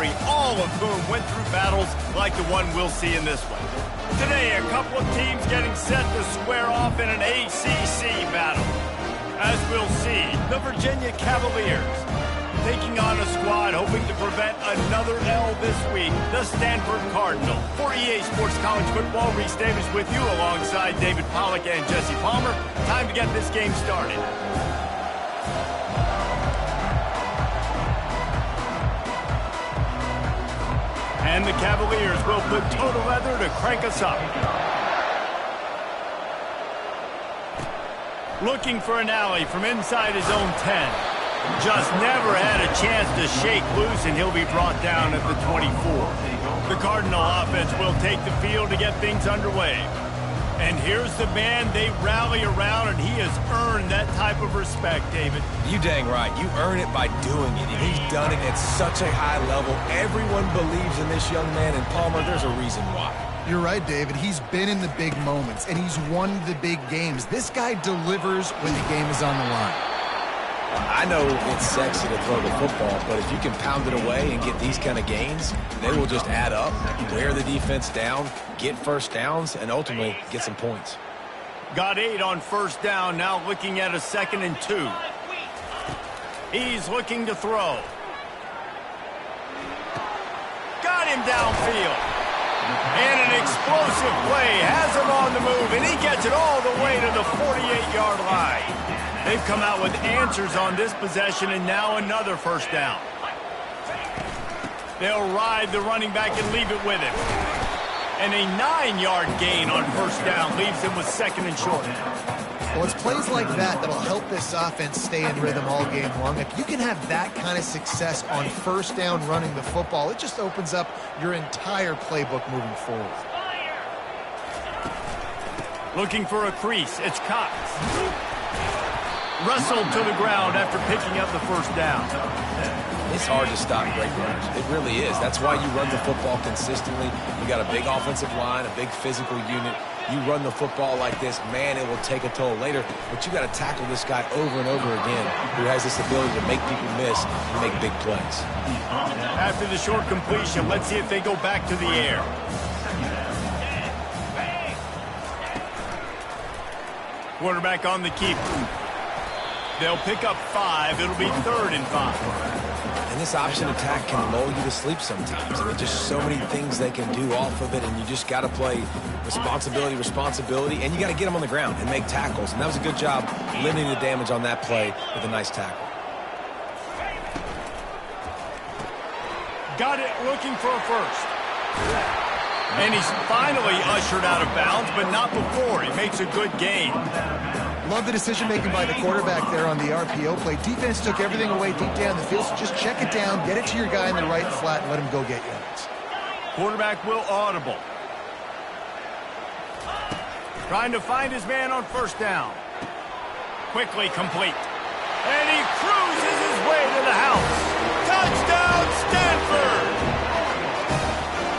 McCaffrey, all of whom went through battles like the one we'll see in this one. Today, a couple of teams getting set to square off in an ACC battle. As we'll see, the Virginia Cavaliers taking on a squad hoping to prevent another L this week, the Stanford Cardinal. For EA Sports College Football, Reese Davis with you alongside David Pollack and Jesse Palmer. Time to get this game started. And the Cavaliers will put total leather to crank us up. Looking for an alley from inside his own 10. Just never had a chance to shake loose, and he'll be brought down at the 24. The Cardinal offense will take the field to get things underway. And here's the man they rally around, and he has earned that type of respect, David. You dang right. You earn it by doing it, and he's done it at such a high level. Everyone believes in this young man, and Palmer, there's a reason why. You're right, David. He's been in the big moments, and he's won the big games. This guy delivers when the game is on the line. I know it's sexy to throw the football, but if you can pound it away and get these kind of gains, they will just add up, wear the defense down, get first downs, and ultimately get some points. Got 8 on first down, now looking at a 2nd and 2. He's looking to throw. Got him downfield. And an explosive play has him on the move, and he gets it all the way to the 48-yard line. They've come out with answers on this possession, and now another first down. They'll ride the running back and leave it with him. And a 9-yard gain on first down leaves him with 2nd and short. Well, it's plays like that that'll help this offense stay in rhythm all game long. If you can have that kind of success on first down running the football, it just opens up your entire playbook moving forward. Looking for a crease, it's Cox. Wrestled to the ground after picking up the first down. It's hard to stop great runners. It really is. That's why you run the football consistently. You got a big offensive line, a big physical unit. You run the football like this, man, it will take a toll later. But you got to tackle this guy over and over again who has this ability to make people miss and make big plays. After the short completion, let's see if they go back to the air. Quarterback on the keeper. They'll pick up 5. It'll be 3rd and 5. And this option attack can lull you to sleep sometimes. I mean, just so many things they can do off of it, and you just got to play responsibility, and you got to get them on the ground and make tackles. And that was a good job limiting the damage on that play with a nice tackle. Got it, looking for a first. And he's finally ushered out of bounds, but not before. He makes a good gain. Love the decision-making by the quarterback there on the RPO play. Defense took everything away deep down the field, so just check it down, get it to your guy in the right flat, and let him go get yards. Quarterback will audible. Trying to find his man on first down. Quickly complete. And he cruises his way to the house. Touchdown, Stanford!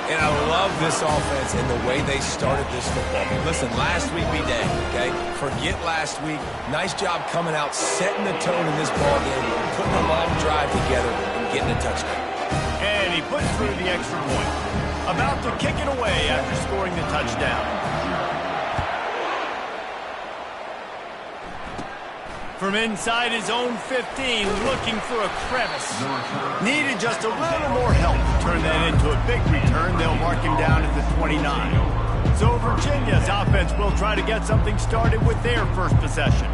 And I love this offense and the way they started this football game. Listen, last week we did, okay? Forget last week. Nice job coming out, setting the tone in this ball game, putting a long drive together and getting a touchdown. And he puts through the extra point. About to kick it away after scoring the touchdown. From inside his own 15, looking for a crevice. Needed just a little more help to turn that into a big return. They'll mark him down at the 29. So Virginia's offense will try to get something started with their first possession.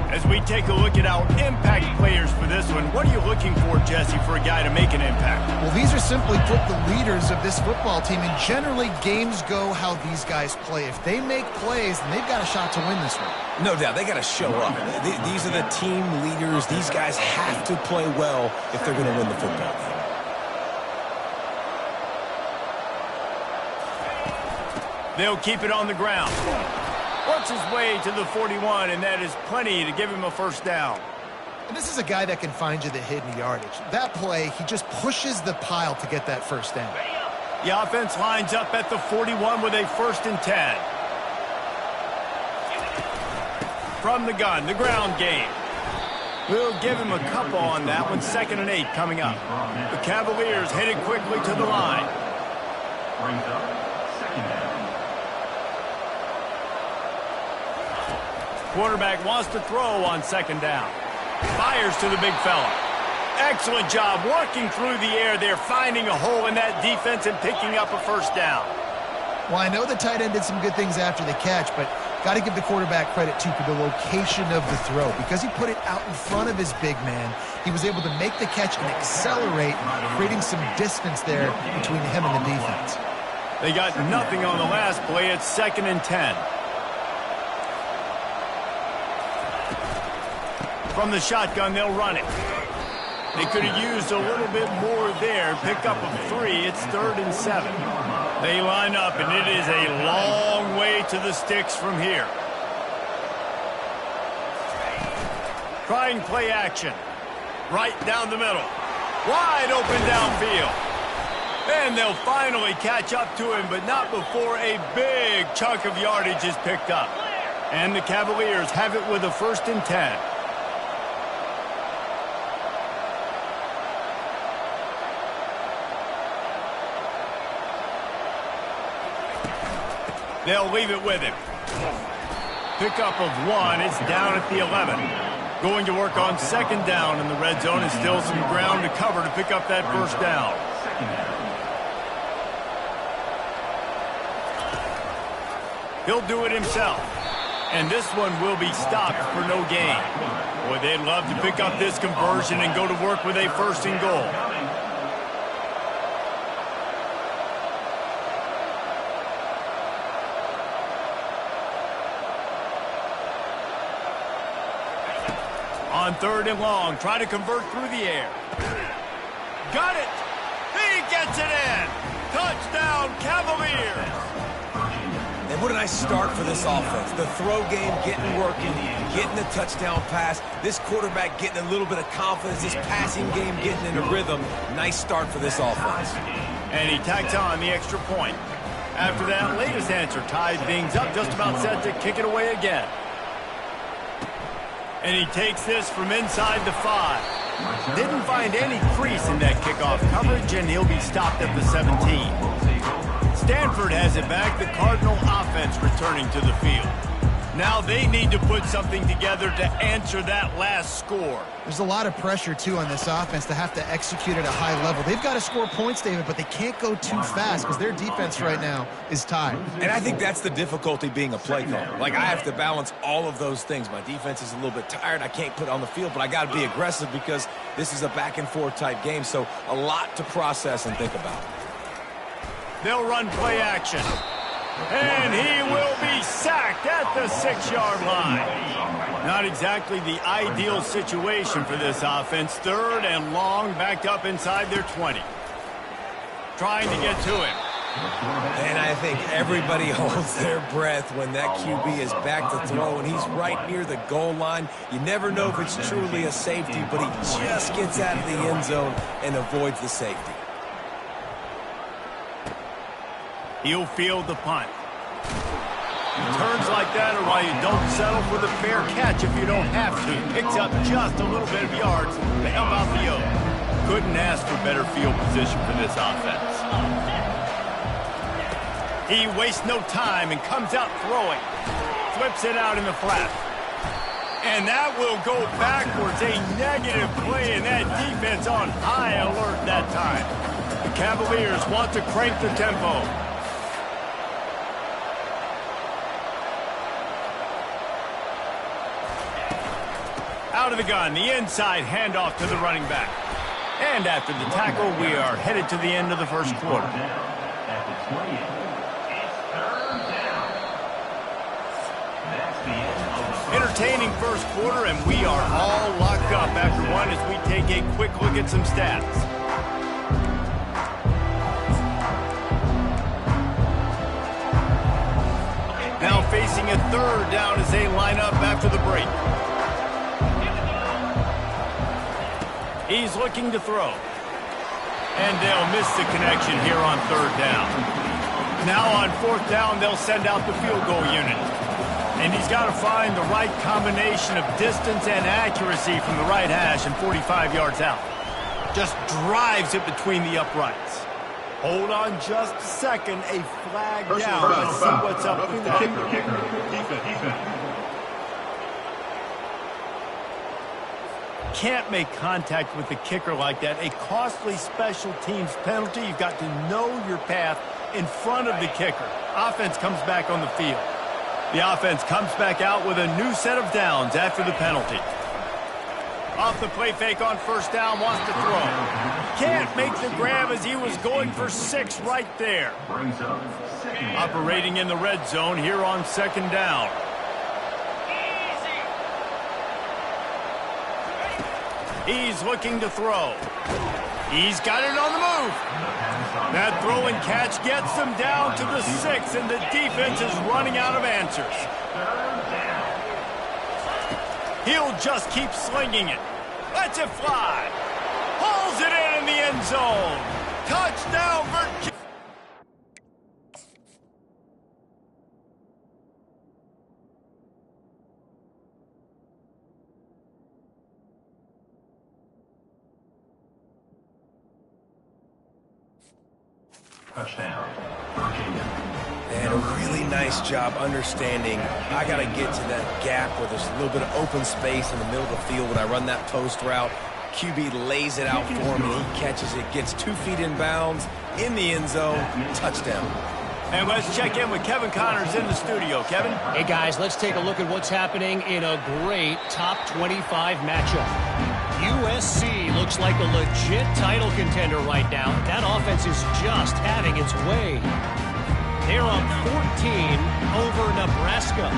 As we take a look at our impact players for this one, what are you looking for, Jesse, for a guy to make an impact? Well, these are simply put the leaders of this football team, and generally games go how these guys play. If they make plays, then they've got a shot to win this one. No doubt, they got to show up. These are the team leaders. These guys have to play well if they're going to win the football game. They'll keep it on the ground. Works his way to the 41, and that is plenty to give him a first down. And this is a guy that can find you the hidden yardage. That play, he just pushes the pile to get that first down. The offense lines up at the 41 with a 1st and 10. From the gun, the ground game. We'll give him a couple on that one. 2nd and 8 coming up. The Cavaliers headed quickly to the line. Brings up 2nd down. Quarterback wants to throw on 2nd down. Fires to the big fella. Excellent job working through the air there, finding a hole in that defense and picking up a 1st down. Well, I know the tight end did some good things after the catch, but got to give the quarterback credit, too, for the location of the throw. Because he put it out in front of his big man, he was able to make the catch and accelerate, creating some distance there between him and the defense. They got nothing on the last play. It's 2nd and 10. From the shotgun, they'll run it. They could have used a little bit more there. Pick up of 3. It's 3rd and 7. They line up, and it is a long way to the sticks from here. Trying play action. Right down the middle. Wide open downfield. And they'll finally catch up to him, but not before a big chunk of yardage is picked up. And the Cavaliers have it with a 1st and 10. They'll leave it with him. Pickup of 1. It's down at the 11. Going to work on 2nd down in the red zone, and still some ground to cover to pick up that 1st down. He'll do it himself. And this one will be stopped for no gain. Boy, they'd love to pick up this conversion and go to work with a 1st and goal. On 3rd and long, try to convert through the air. Got it! He gets it in! Touchdown, Cavaliers! And what a nice start for this offense. The throw game getting working, getting the touchdown pass. This quarterback getting a little bit of confidence. This passing game getting into rhythm. Nice start for this offense. And he tacks on the extra point. After that latest answer tied things up, just about set to kick it away again. And he takes this from inside the 5. Didn't find any crease in that kickoff coverage, and he'll be stopped at the 17. Stanford has it back. The Cardinal offense returning to the field. Now they need to put something together to answer that last score. There's a lot of pressure, too, on this offense to have to execute at a high level. They've got to score points, David, but they can't go too fast because their defense right now is tied. And I think that's the difficulty being a play caller. Like, I have to balance all of those things. My defense is a little bit tired. I can't put it on the field, but I got to be aggressive because this is a back-and-forth type game, so a lot to process and think about. They'll run play action. And he will be sacked at the 6-yard line. Not exactly the ideal situation for this offense. 3rd and long, backed up inside their 20. Trying to get to him. And I think everybody holds their breath when that QB is back to throw, and he's right near the goal line. You never know if it's truly a safety, but he just gets out of the end zone and avoids the safety. He'll field the punt. Turns like that are why you don't settle for the fair catch if you don't have to. Picks up just a little bit of yards to help out the yoke. Couldn't ask for better field position for this offense. He wastes no time and comes out throwing. Flips it out in the flat. And that will go backwards. A negative play, and that defense on high alert that time. The Cavaliers want to crank the tempo. Out of the gun, the inside handoff to the running back. And after the tackle, we are headed to the end of the 1st quarter. Entertaining 1st quarter, and we are all locked up after one as we take a quick look at some stats. Now facing a 3rd down as they line up after the break. He's looking to throw. And they'll miss the connection here on 3rd down. Now on 4th down, they'll send out the field goal unit. And he's got to find the right combination of distance and accuracy from the right hash and 45 yards out. Just drives it between the uprights. Hold on just a second. A flag down. Let's see what's up with that. Can't make contact with the kicker like that. A costly special teams penalty. You've got to know your path in front of the kicker. Offense comes back on the field. The offense comes back out with a new set of downs after the penalty. Off the play fake on first down, wants to throw. Can't make the grab as he was going for 6 right there. Operating in the red zone here on second down. He's looking to throw. He's got it on the move. That throw and catch gets them down to the 6, and the defense is running out of answers. He'll just keep slinging it. Lets it fly. Pulls it in the end zone. Touchdown, Virginia. Touchdown, Virginia. And a really nice job understanding I got to get to that gap where there's a little bit of open space in the middle of the field when I run that post route. QB lays it out for me. He catches it, gets 2 feet in bounds, in the end zone, touchdown. And let's check in with Kevin Connors in the studio. Kevin? Hey, guys, let's take a look at what's happening in a great top 25 matchup. USC looks like a legit title contender right now. That offense is just having its way. They're up 14 over Nebraska.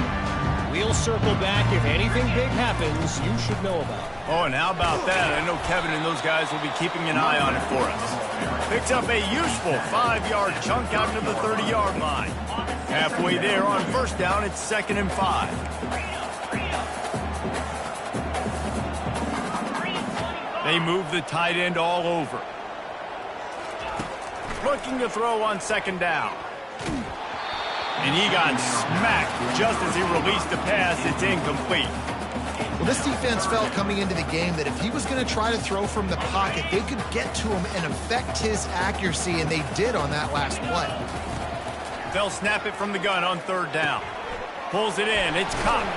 We'll circle back if anything big happens you should know about. Oh, and how about that? I know Kevin and those guys will be keeping an eye on it for us. Picks up a useful 5-yard chunk out to the 30-yard line. Halfway there on first down, it's 2nd and 5. They move the tight end all over. Looking to throw on 2nd down. And he got smacked just as he released the pass. It's incomplete. Well, this defense felt coming into the game that if he was going to try to throw from the pocket, they could get to him and affect his accuracy, and they did on that last play. They'll snap it from the gun on 3rd down. Pulls it in. It's Cox.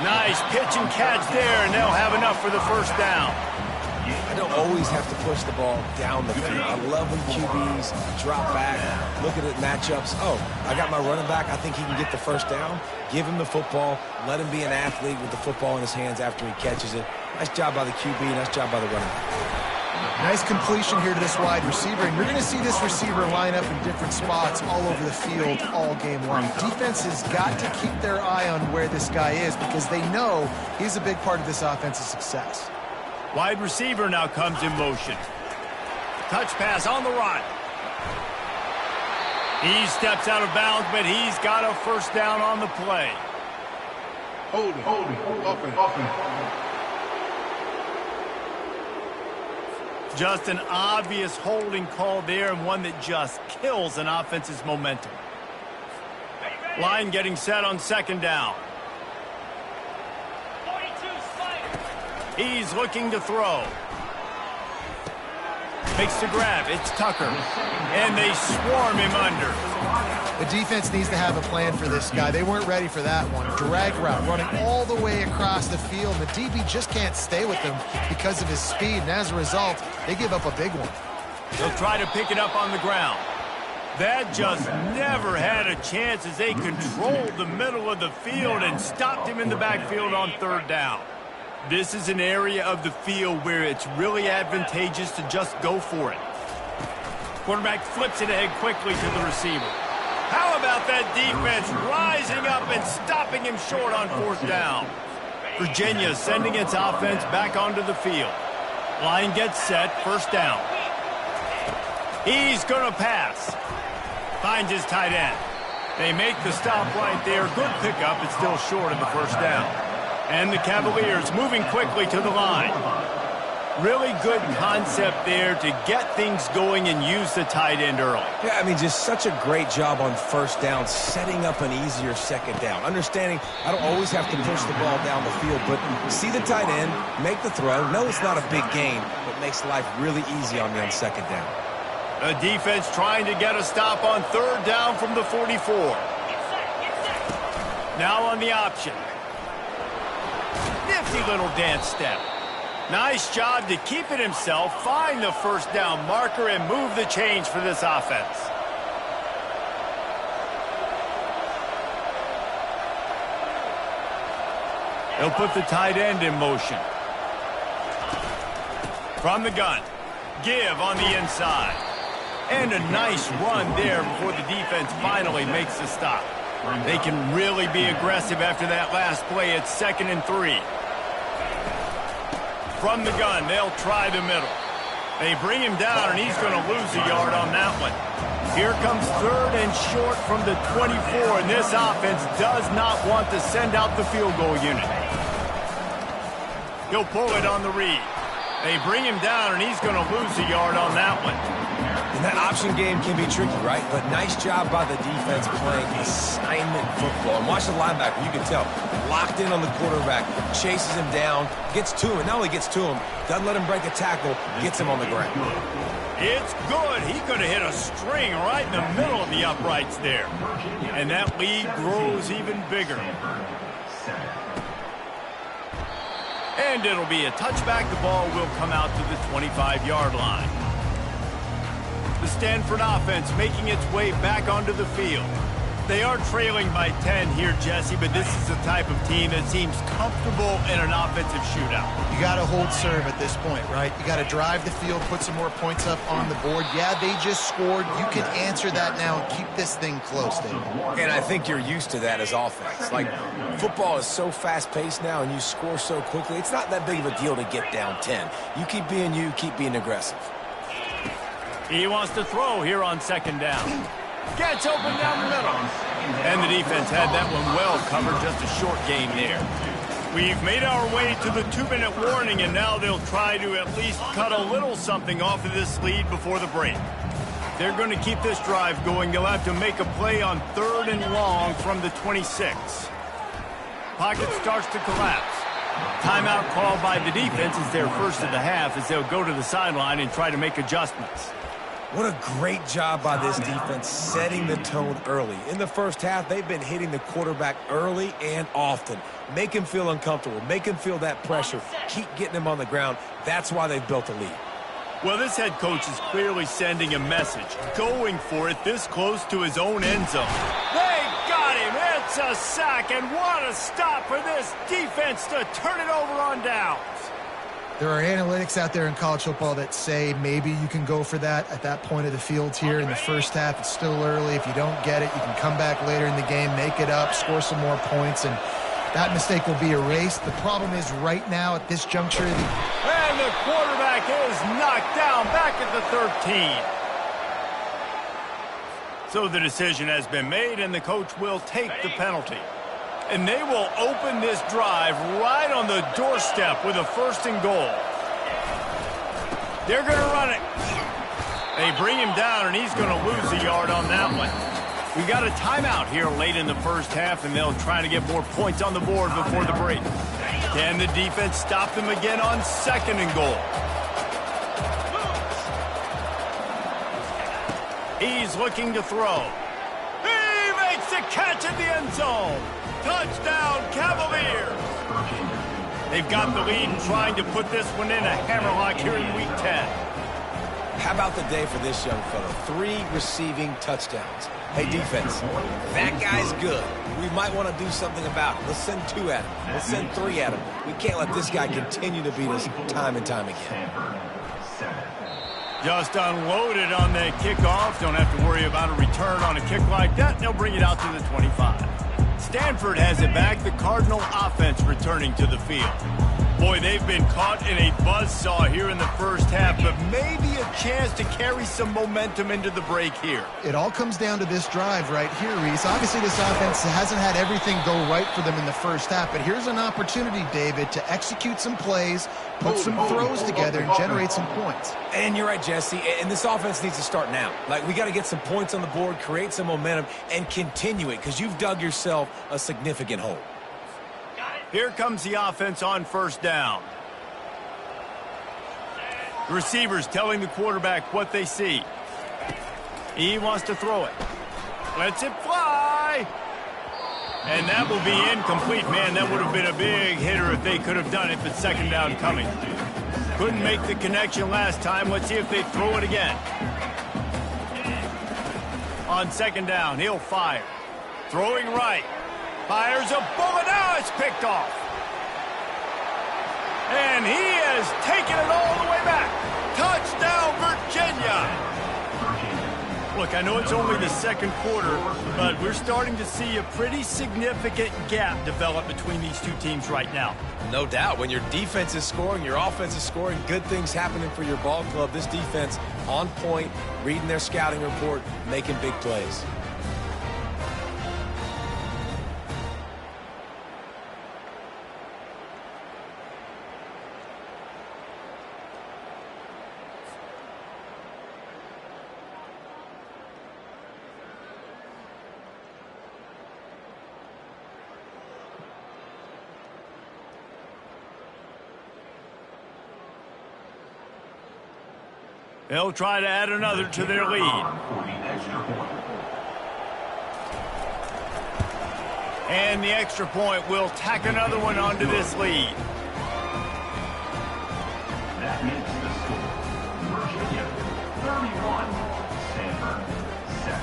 Nice pitch and catch there, and they'll have enough for the first down. I don't always have to push the ball down the field. I love when QBs drop back, look at it matchups. Oh, I got my running back. I think he can get the first down. Give him the football. Let him be an athlete with the football in his hands after he catches it. Nice job by the QB. Nice job by the running back. Nice completion here to this wide receiver, and you're going to see this receiver line up in different spots all over the field all game long. Defense has got to keep their eye on where this guy is because they know he's a big part of this offense's success. Wide receiver now comes in motion. Touch pass on the run. He steps out of bounds, but he's got a first down on the play. Holding, open. Just an obvious holding call there, and one that just kills an offense's momentum. Line getting set on 2nd down. He's looking to throw. Makes the grab. It's Tucker. And they swarm him under. The defense needs to have a plan for this guy. They weren't ready for that one. Drag route running all the way across the field. The DB just can't stay with him because of his speed. And as a result, they give up a big one. They'll try to pick it up on the ground. That just never had a chance as they controlled the middle of the field and stopped him in the backfield on 3rd down. This is an area of the field where it's really advantageous to just go for it. Quarterback flips it ahead quickly to the receiver. How about that defense rising up and stopping him short on 4th down? Virginia sending its offense back onto the field. Line gets set, 1st down. He's going to pass. Finds his tight end. They make the stop right there. Good pickup. It's still short of the 1st down. And the Cavaliers moving quickly to the line. Really good concept there to get things going and use the tight end early. Yeah, I mean, just such a great job on first down, setting up an easier second down. Understanding I don't always have to push the ball down the field, but see the tight end, make the throw. No, it's not a big gain, but makes life really easy on me on second down. The defense trying to get a stop on third down from the 44. Now on the option. Nifty little dance step. Nice job to keep it himself, find the first down marker, and move the chains for this offense. He'll put the tight end in motion. From the gun. Give on the inside. And a nice run there before the defense finally makes the stop. They can really be aggressive after that last play. It's 2nd and 3. From the gun, they'll try the middle. They bring him down, and he's going to lose a yard on that one. Here comes 3rd and short from the 24, and this offense does not want to send out the field goal unit. He'll pull it on the read. They bring him down, and he's going to lose a yard on that one. And that option game can be tricky, right? But nice job by the defense playing assignment football. And watch the linebacker, you can tell. Locked in on the quarterback, chases him down, gets to him. Not only gets to him, doesn't let him break a tackle, gets him on the ground. It's good. He could have hit a string right in the middle of the uprights there. And that lead grows even bigger. And it'll be a touchback. The ball will come out to the 25-yard line. The Stanford offense making its way back onto the field. They are trailing by 10 here, Jesse, but this is the type of team that seems comfortable in an offensive shootout. You got to hold serve at this point, right? You got to drive the field, put some more points up on the board. Yeah, they just scored. You can answer that now and keep this thing close, David. And I think you're used to that as offense. Like, football is so fast-paced now and you score so quickly, it's not that big of a deal to get down 10. You keep being aggressive. He wants to throw here on 2nd down. Gets open down the middle. And the defense had that one well covered, just a short gain there. We've made our way to the 2-minute warning, and now they'll try to at least cut a little something off of this lead before the break. They're going to keep this drive going. They'll have to make a play on 3rd and long from the 26. Pocket starts to collapse. Timeout called by the defense is their first of the half as they'll go to the sideline and try to make adjustments. What a great job by this defense setting the tone early. In the first half, they've been hitting the quarterback early and often. Make him feel uncomfortable. Make him feel that pressure. Keep getting him on the ground. That's why they've built a lead. Well, this head coach is clearly sending a message, going for it this close to his own end zone. They got him. It's a sack, and what a stop for this defense to turn it over on downs. There are analytics out there in college football that say maybe you can go for that at that point of the field here in the first half. It's still early. If you don't get it, you can come back later in the game, make it up, score some more points, and that mistake will be erased. The problem is right now at this juncture. And the quarterback is knocked down back at the 13. So the decision has been made, and the coach will take the penalty. And they will open this drive right on the doorstep with a 1st and goal. They're going to run it. They bring him down, and he's going to lose a yard on that one. We got a timeout here late in the first half, and they'll try to get more points on the board before the break. Can the defense stop them again on 2nd and goal? He's looking to throw. He makes the catch in the end zone. Touchdown, Cavaliers! They've got the lead and trying to put this one in a hammerlock here in Week 10. How about the day for this young fella? 3 receiving touchdowns. Hey, defense, that guy's good. We might want to do something about it. Let's send 2 at him. Let's send 3 at him. We can't let this guy continue to beat us time and time again. Just unloaded on that kickoff. Don't have to worry about a return on a kick like that. They'll bring it out to the 25. Stanford has it back. The Cardinal offense returning to the field. Boy, they've been caught in a buzzsaw here in the first half, but maybe a chance to carry some momentum into the break here. It all comes down to this drive right here, Reese. Obviously, this offense hasn't had everything go right for them in the first half, but here's an opportunity, David, to execute some plays, put some throws together, and generate some points. And you're right, Jesse, and this offense needs to start now. Like, we got to get some points on the board, create some momentum, and continue it, because you've dug yourself a significant hole. Here comes the offense on first down. The receivers telling the quarterback what they see. He wants to throw it. Lets it fly. And that will be incomplete. Man, that would have been a big hitter if they could have done it, but second down coming. Couldn't make the connection last time. Let's see if they throw it again. On second down, he'll fire. Throwing right. Fires a bullet. Now it's picked off. And he has taken it all the way back. Touchdown, Virginia. Look, I know it's only the second quarter, but we're starting to see a pretty significant gap develop between these two teams right now. No doubt. When your defense is scoring, your offense is scoring, good things happening for your ball club. This defense on point, reading their scouting report, making big plays. They'll try to add another to their lead. And the extra point will tack another one onto this lead. That makes the score Virginia 31, Stanford 7.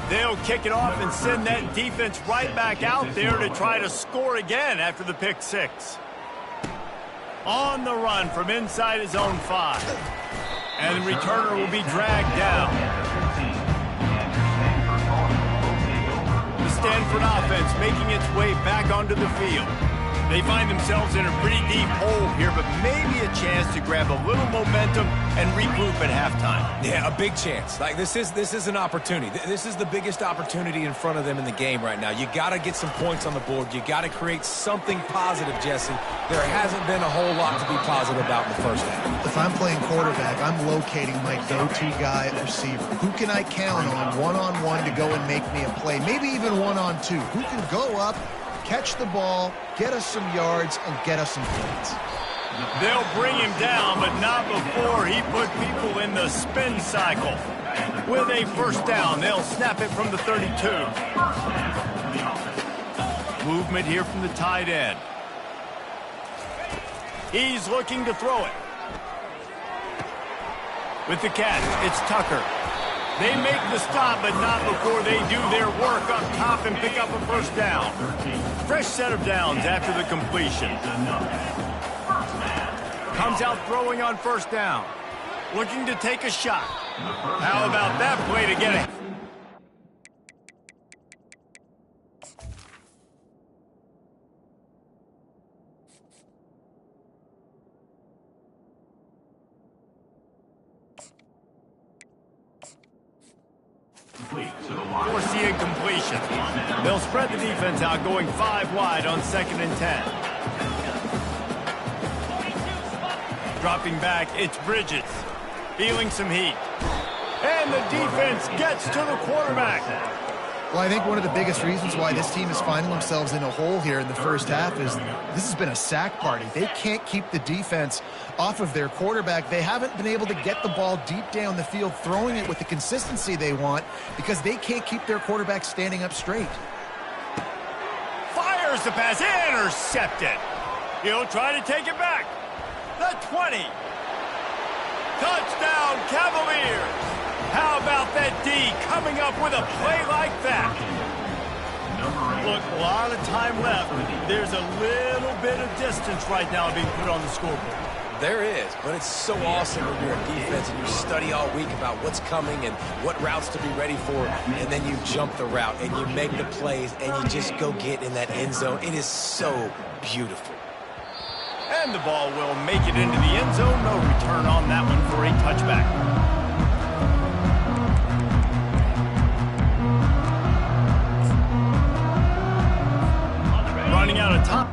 They'll kick it off and send that defense right back out there to try to score again after the pick six. On the run from inside his own 5. And the returner will be dragged down. The Stanford offense making its way back onto the field. They find themselves in a pretty deep hole here, but maybe a chance to grab a little momentum and regroup at halftime. Yeah, a big chance. Like, this is an opportunity. This is the biggest opportunity in front of them in the game right now. You got to get some points on the board. You got to create something positive, Jesse. There hasn't been a whole lot to be positive about in the first half. If I'm playing quarterback, I'm locating my go-to guy at receiver. Who can I count on one-on-one to go and make me a play? Maybe even one-on-two. Who can go up, catch the ball, get us some yards, and get us some points. They'll bring him down, but not before he put people in the spin cycle. With a first down, they'll snap it from the 32. Movement here from the tight end. He's looking to throw it. With the catch, it's Tucker. They make the stop, but not before they do their work up top and pick up a first down. Fresh set of downs after the completion. Comes out throwing on first down. Looking to take a shot. How about that play to get it? Foreseeing completion. They'll spread the defense out, going 5 wide on 2nd and 10. Dropping back, it's Bridges. Feeling some heat. And the defense gets to the quarterback. Well, I think one of the biggest reasons why this team is finding themselves in a hole here in the first half is this has been a sack party. They can't keep the defense off of their quarterback. They haven't been able to get the ball deep down the field, throwing it with the consistency they want because they can't keep their quarterback standing up straight. Fires the pass, intercepted. He'll try to take it back. The 20. Touchdown, Cavaliers. How about that D coming up with a play like that? Look, a lot of time left. There's a little bit of distance right now being put on the scoreboard. There is, but it's so awesome when you're a defense and you study all week about what's coming and what routes to be ready for, and then you jump the route and you make the plays and you just go get in that end zone. It is so beautiful. And the ball will make it into the end zone. No return on that one for a touchback. Running out of top.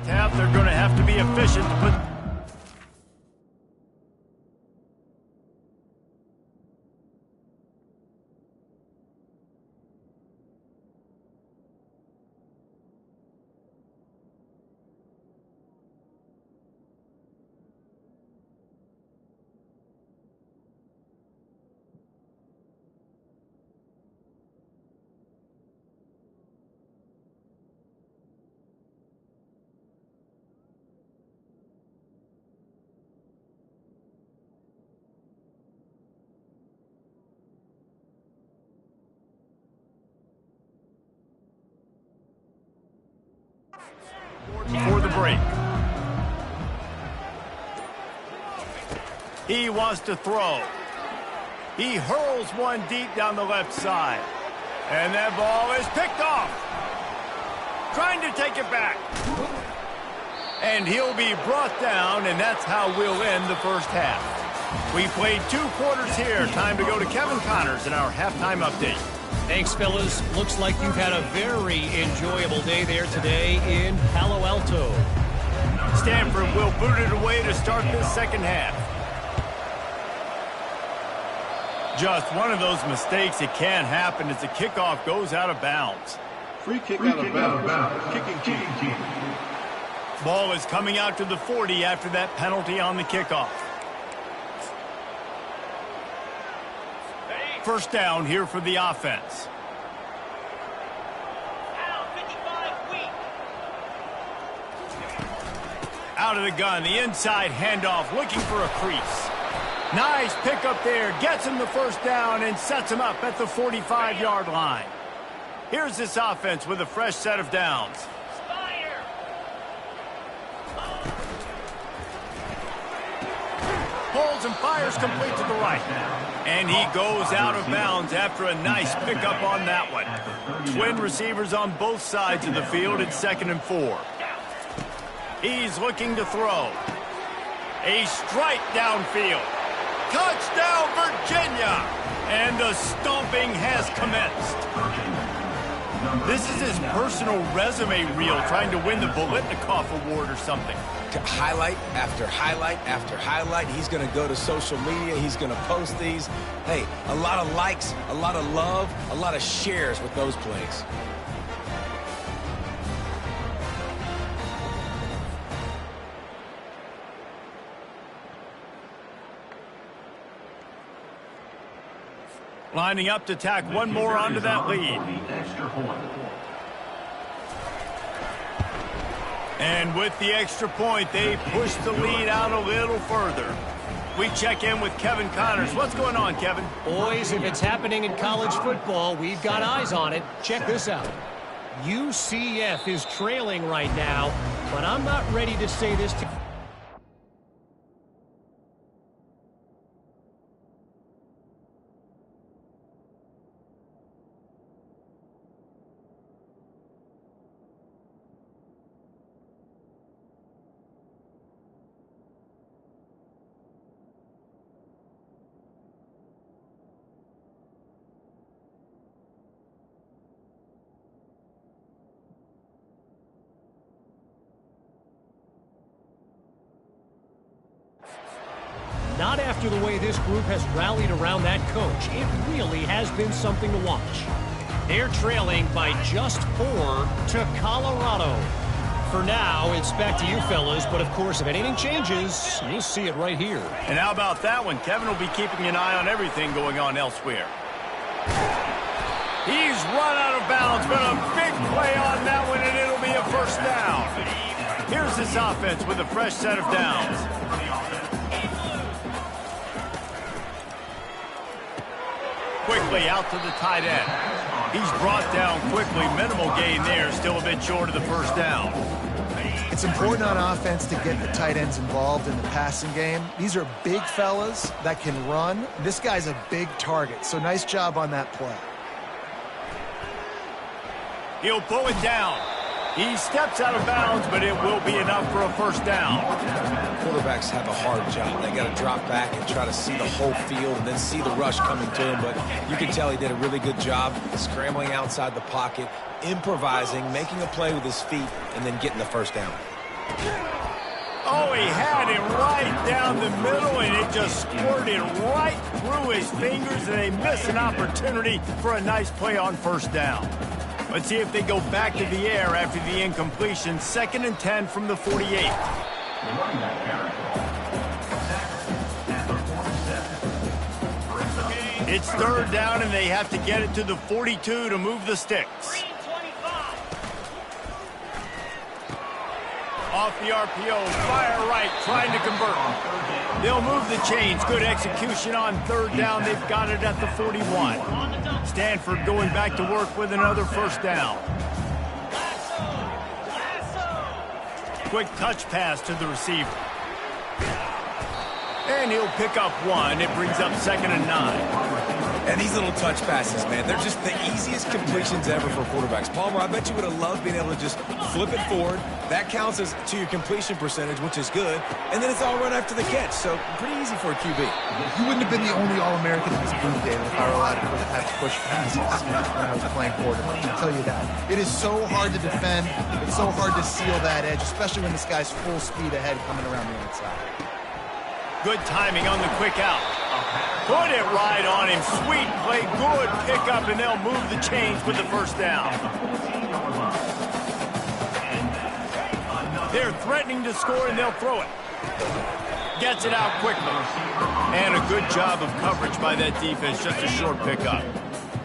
Half, they're going to have to be efficient to put... for the break. He wants to throw. He hurls one deep down the left side. And that ball is picked off. Trying to take it back. And he'll be brought down, and that's how we'll end the first half. We played 2 quarters here. Time to go to Kevin Connors in our halftime update. Thanks, fellas. Looks like you've had a very enjoyable day there today in Palo Alto. Stanford will boot it away to start this second half. Just one of those mistakes that can happen as the kickoff goes out of bounds. Free kick out of bounds. Kicking team. Ball is coming out to the 40 after that penalty on the kickoff. First down here for the offense. Out of the gun, the inside handoff, looking for a crease. Nice pickup there, gets him the first down and sets him up at the 45-yard line. Here's this offense with a fresh set of downs. Holds and fires complete to the right. And he goes out of bounds after a nice pickup on that one. Twin receivers on both sides of the field at 2nd and 4. He's looking to throw. A strike downfield. Touchdown, Virginia! And the stomping has commenced. This is his personal resume reel, trying to win the Bolitnikoff Award or something. Highlight after highlight after highlight. He's going to go to social media. He's going to post these. Hey, a lot of likes, a lot of love, a lot of shares with those plays. Lining up to tack one more onto that lead. And with the extra point, they push the lead out a little further. We check in with Kevin Connors. What's going on, Kevin? Boys, if it's happening in college football, we've got eyes on it. Check this out. UCF is trailing right now, but I'm not ready to say this to... Not after the way this group has rallied around that coach. It really has been something to watch. They're trailing by just 4 to Colorado. For now, it's back to you fellas, but of course, if anything changes, you'll see it right here. And how about that one? Kevin will be keeping an eye on everything going on elsewhere. He's run out of bounds, but a big play on that one, and it'll be a first down. Here's this offense with a fresh set of downs. Quickly out to the tight end. He's brought down quickly. Minimal gain there. Still a bit short of the first down. It's important on offense to get the tight ends involved in the passing game. These are big fellas that can run. This guy's a big target, so nice job on that play. He'll pull it down. He steps out of bounds, but it will be enough for a first down. Quarterbacks have a hard job. They got to drop back and try to see the whole field and then see the rush coming to him. But you can tell he did a really good job scrambling outside the pocket, improvising, making a play with his feet, and then getting the first down. Oh, he had it right down the middle, and it just squirted right through his fingers, and they miss an opportunity for a nice play on first down. Let's see if they go back to the air after the incompletion. 2nd and 10 from the 48. It's 3rd down, and they have to get it to the 42 to move the sticks. Off the RPO, fire right, trying to convert. They'll move the chains. Good execution on 3rd down. They've got it at the 41. Stanford going back to work with another first down. Quick touch pass to the receiver. And he'll pick up one. It brings up 2nd and 9. And these little touch passes, man, they're just the easiest completions ever for quarterbacks. Palmer, I bet you would have loved being able to just flip it forward. That counts as to your completion percentage, which is good. And then it's all run after the catch, so pretty easy for a QB. You wouldn't have been the only All-American in this booth, David, if I were allowed to have push passes when I was playing quarterback. I'll tell you that. It is so hard to defend. It's so hard to seal that edge, especially when this guy's full speed ahead coming around the outside. Good timing on the quick out. Put it right on him. Sweet play. Good pickup, and they'll move the chains with the first down. They're threatening to score, and they'll throw it. Gets it out quickly. And a good job of coverage by that defense. Just a short pickup.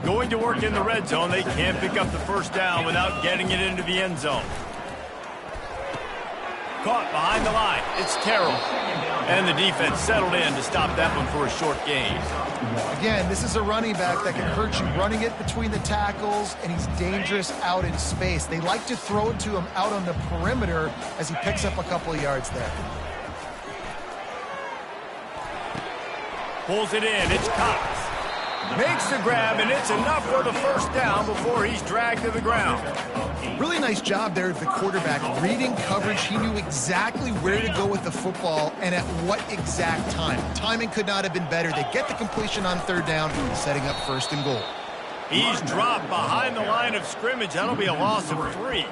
Going to work in the red zone. They can't pick up the first down without getting it into the end zone. Caught behind the line. It's Terrell. And the defense settled in to stop that one for a short gain. Again, this is a running back that can hurt you running it between the tackles, and he's dangerous out in space. They like to throw it to him out on the perimeter as he picks up a couple of yards there. Pulls it in. It's Cox. Makes the grab, and it's enough for the first down before he's dragged to the ground. Really nice job there at the quarterback. Reading coverage, he knew exactly where to go with the football and at what exact time. Timing could not have been better. They get the completion on 3rd down, setting up 1st and goal. He's dropped behind the line of scrimmage. That'll be a loss of 3.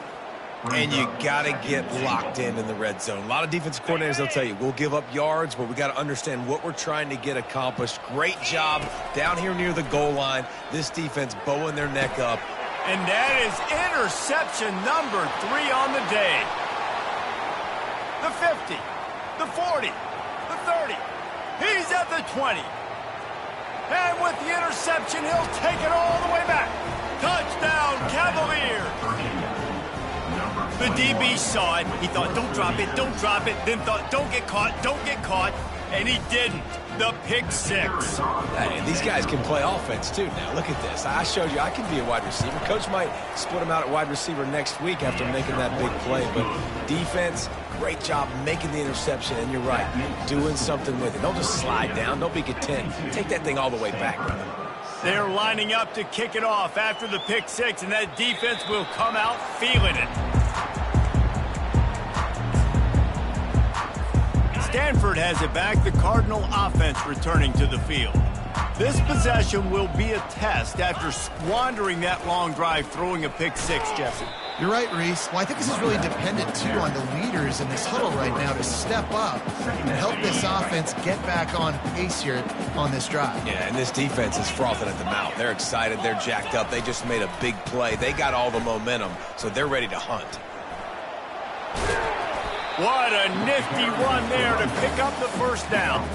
And you got to get locked in the red zone. A lot of defensive coordinators, they'll tell you, we'll give up yards, but we got to understand what we're trying to get accomplished. Great job down here near the goal line. This defense bowing their neck up. And that is interception number 3 on the day. The 50, the 40, the 30. He's at the 20. And with the interception, he'll take it all the way back. Touchdown, Cavaliers. The DB saw it. He thought, don't drop it, don't drop it. Then thought, don't get caught, don't get caught. And he didn't. The pick 6. Hey, these guys can play offense, too. Now, look at this. I showed you I can be a wide receiver. Coach might split him out at wide receiver next week after making that big play. But defense, great job making the interception. And you're right, doing something with it. Don't just slide down. Don't be content. Take that thing all the way back, brother. They're lining up to kick it off after the pick 6, and that defense will come out feeling it. Stanford has it back. The Cardinal offense returning to the field. This possession will be a test after squandering that long drive, throwing a pick 6, Jesse. You're right, Reese. Well, I think this is really dependent, too, on the leaders in this huddle right now to step up and help this offense get back on pace here on this drive. Yeah, and this defense is frothing at the mouth. They're excited. They're jacked up. They just made a big play. They got all the momentum, so they're ready to hunt. What a nifty run there to pick up the first down.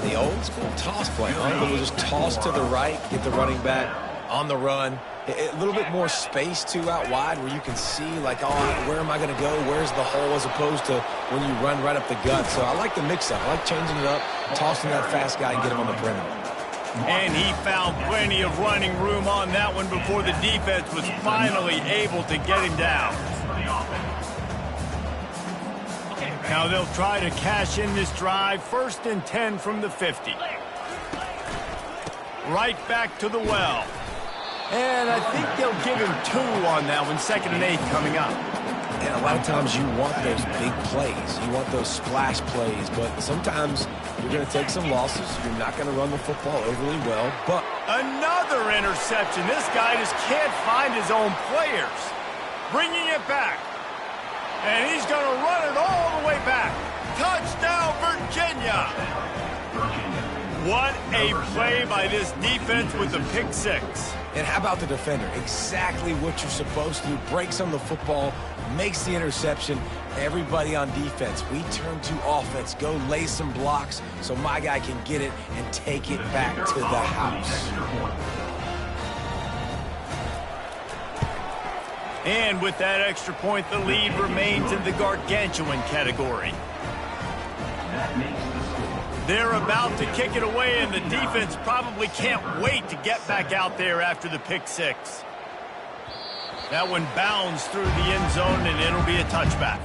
The old school toss play, huh? We'll just toss to the right, get the running back on the run. A little bit more space, too, out wide where you can see, like, oh, where am I going to go? Where's the hole? As opposed to when you run right up the gut. So I like the mix-up. I like changing it up, tossing that fast guy and get him on the perimeter. And he found plenty of running room on that one before the defense was finally able to get him down. Now they'll try to cash in this drive. 1st and 10 from the 50. Right back to the well. And I think they'll give him 2 on that one. 2nd and 8 coming up. And a lot of times you want those big plays. You want those splash plays. But sometimes you're going to take some losses. You're not going to run the football overly well. But another interception. This guy just can't find his own players. Bringing it back. And he's going to run it all the way back. Touchdown, Virginia. What a play by this defense with the pick 6. And how about the defender? Exactly what you're supposed to do. Breaks on the football, makes the interception. Everybody on defense, we turn to offense. Go lay some blocks so my guy can get it and take it back to the house. And with that extra point, the lead remains in the gargantuan category. They're about to kick it away, and the defense probably can't wait to get back out there after the pick 6. That one bounds through the end zone, and it'll be a touchback.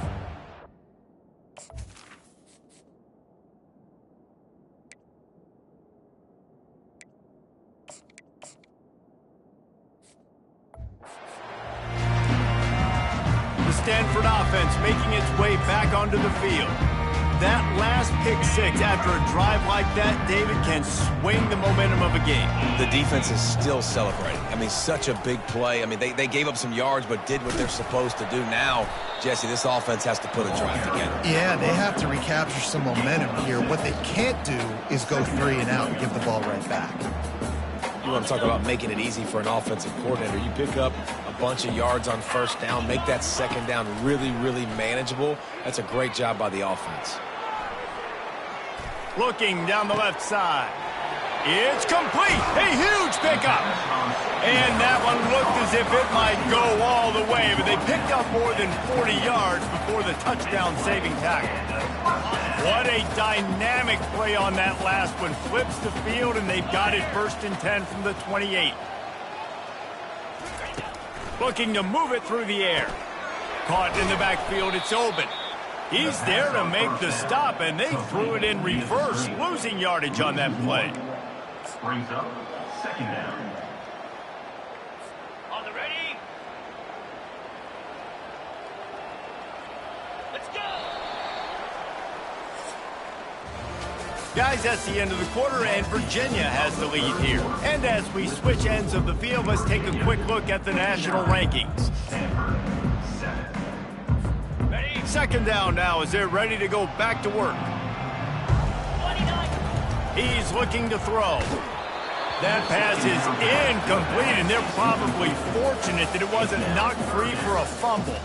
The Stanford offense making its way back onto the field. That last pick 6 after a drive like that, David, can swing the momentum of a game. The defense is still celebrating. I mean, such a big play. I mean, they gave up some yards but did what they're supposed to do. Now, Jesse, this offense has to put a drive together. Yeah, they have to recapture some momentum here. What they can't do is go 3 and out and give the ball right back. You want to talk about making it easy for an offensive coordinator. You pick up a bunch of yards on 1st down, make that 2nd down really, really manageable. That's a great job by the offense. Looking down the left side. It's complete. A huge pickup. And that one looked as if it might go all the way, but they picked up more than 40 yards before the touchdown-saving tackle. What a dynamic play on that last one. Flips the field, and they've got it 1st and 10 from the 28. Looking to move it through the air. Caught in the backfield. It's open. He's there to make the stop, and they threw it in reverse, losing yardage on that play. Brings up 2nd down. On the ready? Let's go! Guys, that's the end of the quarter, and Virginia has the lead here. And as we switch ends of the field, let's take a quick look at the national rankings. 2nd down now as they're ready to go back to work. He's looking to throw. That pass is incomplete, and they're probably fortunate that it wasn't knocked free for a fumble.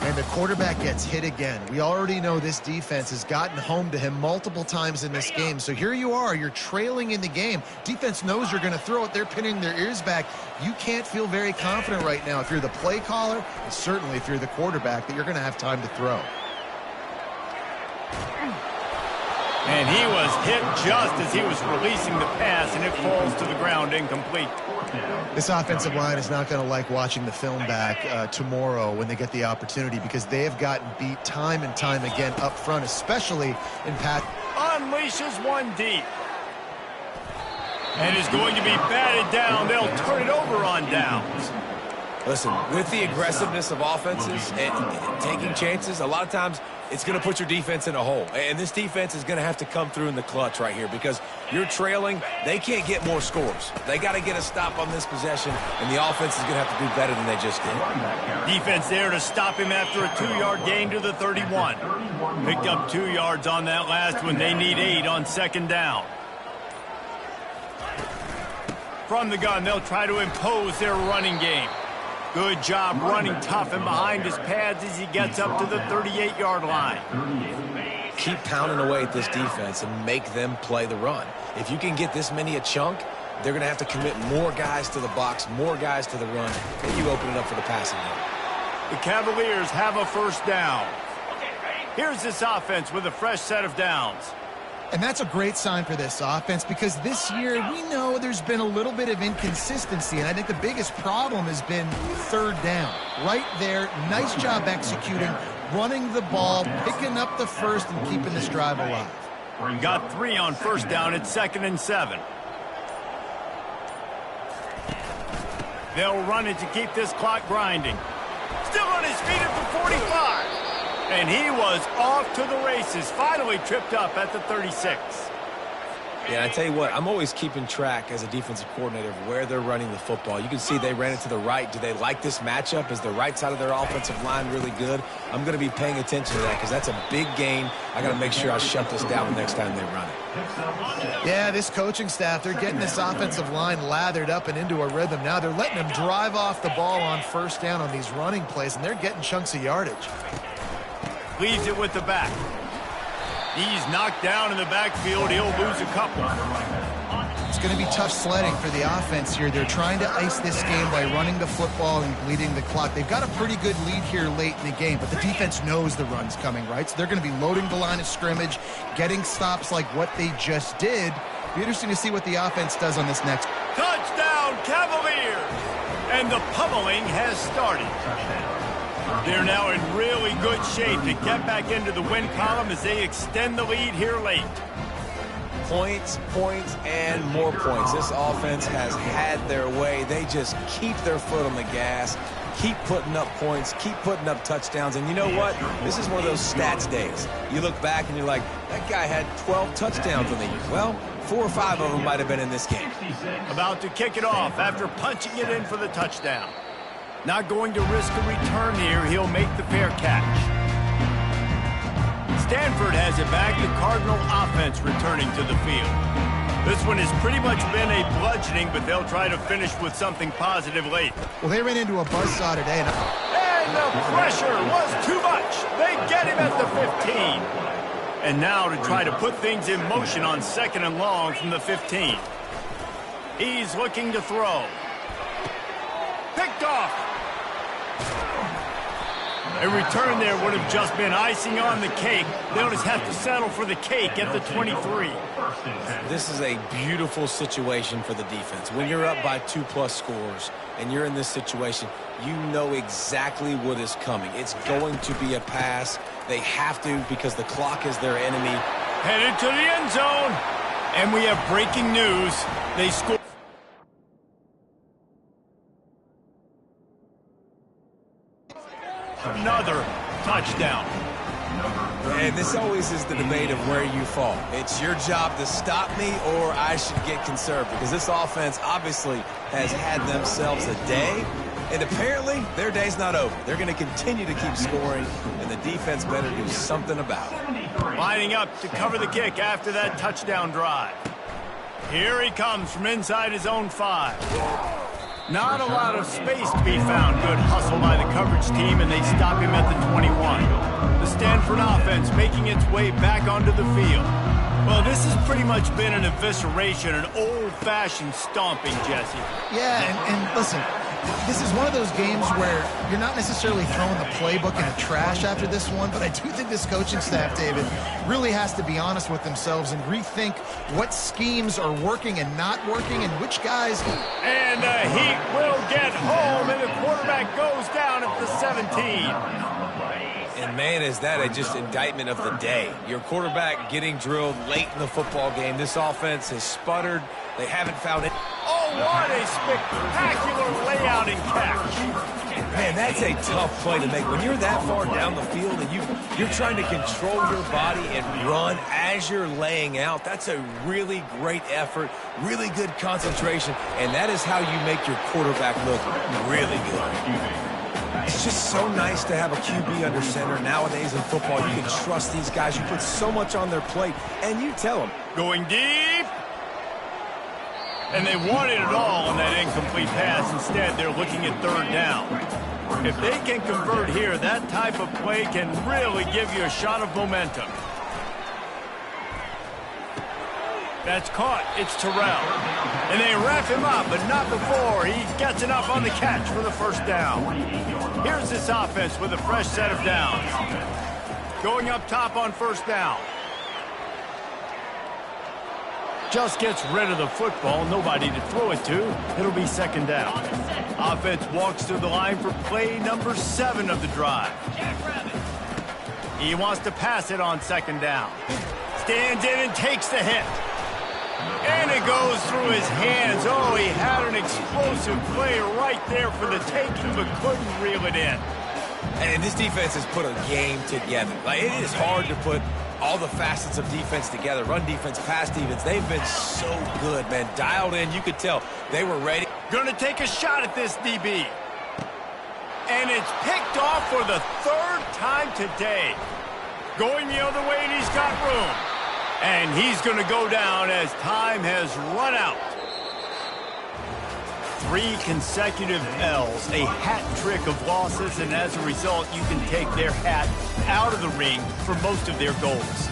And the quarterback gets hit again. We already know this defense has gotten home to him multiple times in this game. So here you are, you're trailing in the game. Defense knows you're going to throw it. They're pinning their ears back. You can't feel very confident right now if you're the play caller, and certainly if you're the quarterback, that you're going to have time to throw. And he was hit just as he was releasing the pass, and it falls to the ground incomplete. This offensive line is not going to like watching the film back tomorrow when they get the opportunity, because they have gotten beat time and time again up front, especially in pass. Unleashes one deep. And is going to be batted down. They'll turn it over on downs. Listen, with the aggressiveness of offenses and taking chances, a lot of times it's going to put your defense in a hole. And this defense is going to have to come through in the clutch right here, because you're trailing. They can't get more scores. They got to get a stop on this possession, and the offense is going to have to do better than they just did. Defense there to stop him after a 2-yard gain to the 31. Picked up 2 yards on that last one. They need 8 on 2nd down. From the gun, they'll try to impose their running game. Good job running tough and behind his pads as he gets up to the 38-yard line. Keep pounding away at this defense and make them play the run. If you can get this many a chunk, they're going to have to commit more guys to the box, more guys to the run, and you open it up for the passing game. The Cavaliers have a 1st down. Here's this offense with a fresh set of downs. And that's a great sign for this offense, because this year we know there's been a little bit of inconsistency, and I think the biggest problem has been 3rd down. Right there, nice job executing, running the ball, picking up the first, and keeping this drive alive. Got 3 on first down. It's 2nd and 7. They'll run it to keep this clock grinding. Still on his feet at the 45. And he was off to the races. Finally tripped up at the 36. Yeah, I tell you what, I'm always keeping track as a defensive coordinator of where they're running the football. You can see they ran it to the right. Do they like this matchup? Is the right side of their offensive line really good? I'm going to be paying attention to that because that's a big gain. I got to make sure I shut this down the next time they run it. Yeah, this coaching staff, they're getting this offensive line lathered up and into a rhythm. Now they're letting them drive off the ball on first down on these running plays, and they're getting chunks of yardage. Leaves it with the back. He's knocked down in the backfield. He'll lose a couple. It's going to be tough sledding for the offense here. They're trying to ice this game by running the football and bleeding the clock. They've got a pretty good lead here late in the game, but the defense knows the run's coming, right? So they're going to be loading the line of scrimmage, getting stops like what they just did. Be interesting to see what the offense does on this next. Touchdown, Cavaliers! And the pummeling has started. They're now in really good shape to get back into the win column as they extend the lead here late. Points, points, and more points. This offense has had their way. They just keep their foot on the gas, keep putting up points, keep putting up touchdowns. And you know what? This is one of those stats days. You look back and you're like, that guy had 12 touchdowns in the year. Well, 4 or 5 of them might have been in this game. About to kick it off after punching it in for the touchdown. Not going to risk a return here. He'll make the fair catch. Stanford has it back. The Cardinal offense returning to the field. This one has pretty much been a bludgeoning, but they'll try to finish with something positive late. Well, they ran into a buzzsaw today. And the pressure was too much. They get him at the 15. And now to try to put things in motion on 2nd and long from the 15. He's looking to throw. Picked off. A return there would have just been icing on the cake. They'll just have to settle for the cake at the 23. This is a beautiful situation for the defense. When you're up by 2+ scores and you're in this situation, you know exactly what is coming. It's going to be a pass. They have to because the clock is their enemy. Headed to the end zone. And we have breaking news. They scored. Another touchdown. And this always is the debate of where you fall. It's your job to stop me or I should get conserved because this offense obviously has had themselves a day, and apparently their day's not over. They're going to continue to keep scoring, and the defense better do something about it. Lining up to cover the kick after that touchdown drive. Here he comes from inside his own 5. Not a lot of space to be found. Good hustle by the coverage team, and they stop him at the 21. The Stanford offense making its way back onto the field. Well, this has pretty much been an evisceration, an old-fashioned stomping, Jesse. Yeah, and listen, this is one of those games where you're not necessarily throwing the playbook in the trash after this one, but I do think this coaching staff, David, really has to be honest with themselves and rethink what schemes are working and not working and which guys. And the Heat will get home, and the quarterback goes down at the 17. And, man, is that a just indictment of the day. Your quarterback getting drilled late in the football game. This offense has sputtered. They haven't found it. Oh, what a spectacular layout and catch. Man, that's a tough play to make. When you're that far down the field and you're trying to control your body and run as you're laying out, that's a really great effort, really good concentration, and that is how you make your quarterback look really good. It's just so nice to have a QB under center. Nowadays in football, you can trust these guys. You put so much on their plate, and you tell them. Going deep. And they wanted it all on that incomplete pass. Instead, they're looking at 3rd down. If they can convert here, that type of play can really give you a shot of momentum. That's caught. It's Terrell. And they wrap him up, but not before he gets enough on the catch for the 1st down. Here's this offense with a fresh set of downs. Going up top on 1st down. Just gets rid of the football. Nobody to throw it to. It'll be 2nd down. Offense walks to the line for play number 7 of the drive. He wants to pass it on second down. Stands in and takes the hit. And it goes through his hands. Oh, he had an explosive play right there for the taking, but couldn't reel it in. And this defense has put a game together. Like, it is hard to put all the facets of defense together. Run defense, pass defense. They've been so good, man. Dialed in. You could tell they were ready. Gonna take a shot at this DB. And it's picked off for the third time today. Going the other way, and he's got room. And he's going to go down as time has run out. 3 consecutive L's, a hat trick of losses, and as a result, you can take their hat out of the ring for most of their goals.